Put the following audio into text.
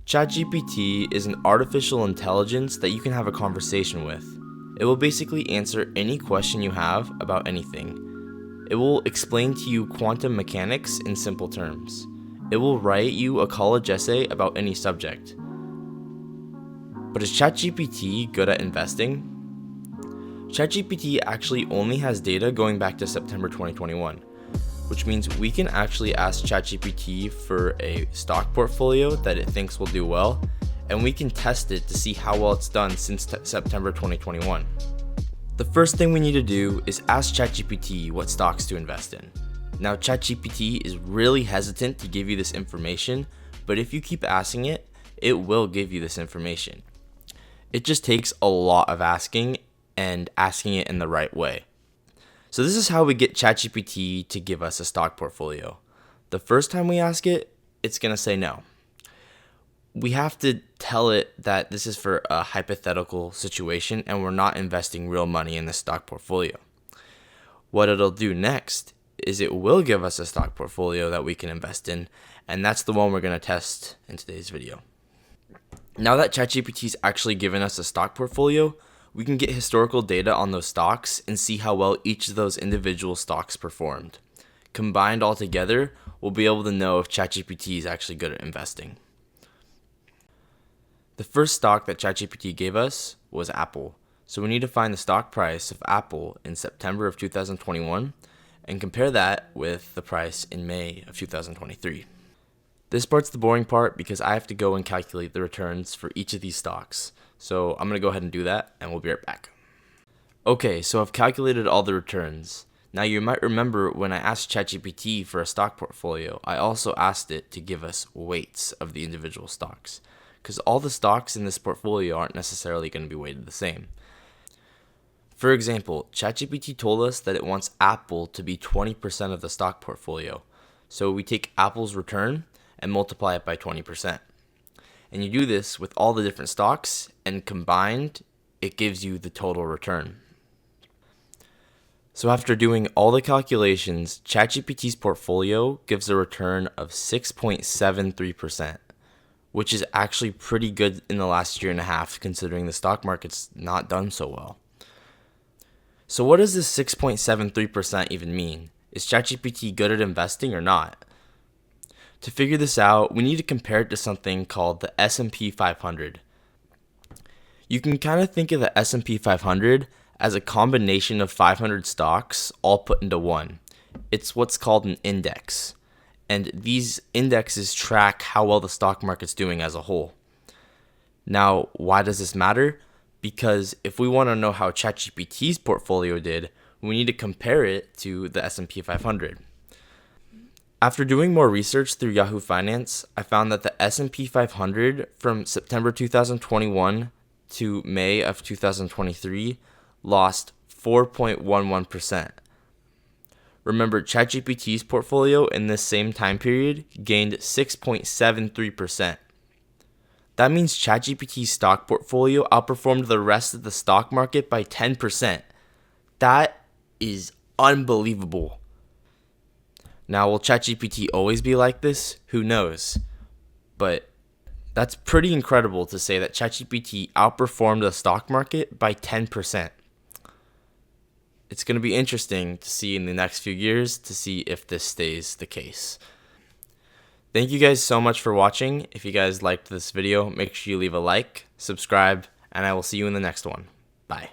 ChatGPT is an artificial intelligence that you can have a conversation with. It will basically answer any question you have about anything. It will explain to you quantum mechanics in simple terms. It will write you a college essay about any subject. But is ChatGPT good at investing? ChatGPT actually only has data going back to September 2021, which means we can actually ask ChatGPT for a stock portfolio that it thinks will do well, and we can test it to see how well it's done since September 2021. The first thing we need to do is ask ChatGPT what stocks to invest in. Now, ChatGPT is really hesitant to give you this information, but if you keep asking it, it will give you this information. It just takes a lot of asking and asking it in the right way. So this is how we get ChatGPT to give us a stock portfolio. The first time we ask it, it's going to say no. We have to tell it that this is for a hypothetical situation and we're not investing real money in the stock portfolio. What it'll do next is it will give us a stock portfolio that we can invest in, and that's the one we're going to test in today's video. Now that ChatGPT's actually given us a stock portfolio, we can get historical data on those stocks and see how well each of those individual stocks performed. Combined all together, we'll be able to know if ChatGPT is actually good at investing. The first stock that ChatGPT gave us was Apple. So we need to find the stock price of Apple in September of 2021 and compare that with the price in May of 2023. This part's the boring part because I have to go and calculate the returns for each of these stocks. So I'm going to go ahead and do that, and we'll be right back. Okay, so I've calculated all the returns. Now you might remember when I asked ChatGPT for a stock portfolio, I also asked it to give us weights of the individual stocks, because all the stocks in this portfolio aren't necessarily going to be weighted the same. For example, ChatGPT told us that it wants Apple to be 20% of the stock portfolio. So we take Apple's return and multiply it by 20%. And you do this with all the different stocks, and combined, it gives you the total return. So after doing all the calculations, ChatGPT's portfolio gives a return of 6.73%, which is actually pretty good in the last year and a half, considering the stock market's not done so well. So what does this 6.73% even mean? Is ChatGPT good at investing or not? To figure this out, we need to compare it to something called the S&P 500. You can kind of think of the S&P 500 as a combination of 500 stocks all put into one. It's what's called an index, and these indexes track how well the stock market's doing as a whole. Now, why does this matter? Because if we want to know how ChatGPT's portfolio did, we need to compare it to the S&P 500. After doing more research through Yahoo Finance, I found that the S&P 500 from September 2021 to May of 2023 lost 4.11%. Remember, ChatGPT's portfolio in this same time period gained 6.73%. That means ChatGPT's stock portfolio outperformed the rest of the stock market by 10%. That is unbelievable. Now, will ChatGPT always be like this? Who knows? But that's pretty incredible to say that ChatGPT outperformed the stock market by 10%. It's going to be interesting to see in the next few years to see if this stays the case. Thank you guys so much for watching. If you guys liked this video, make sure you leave a like, subscribe, and I will see you in the next one. Bye.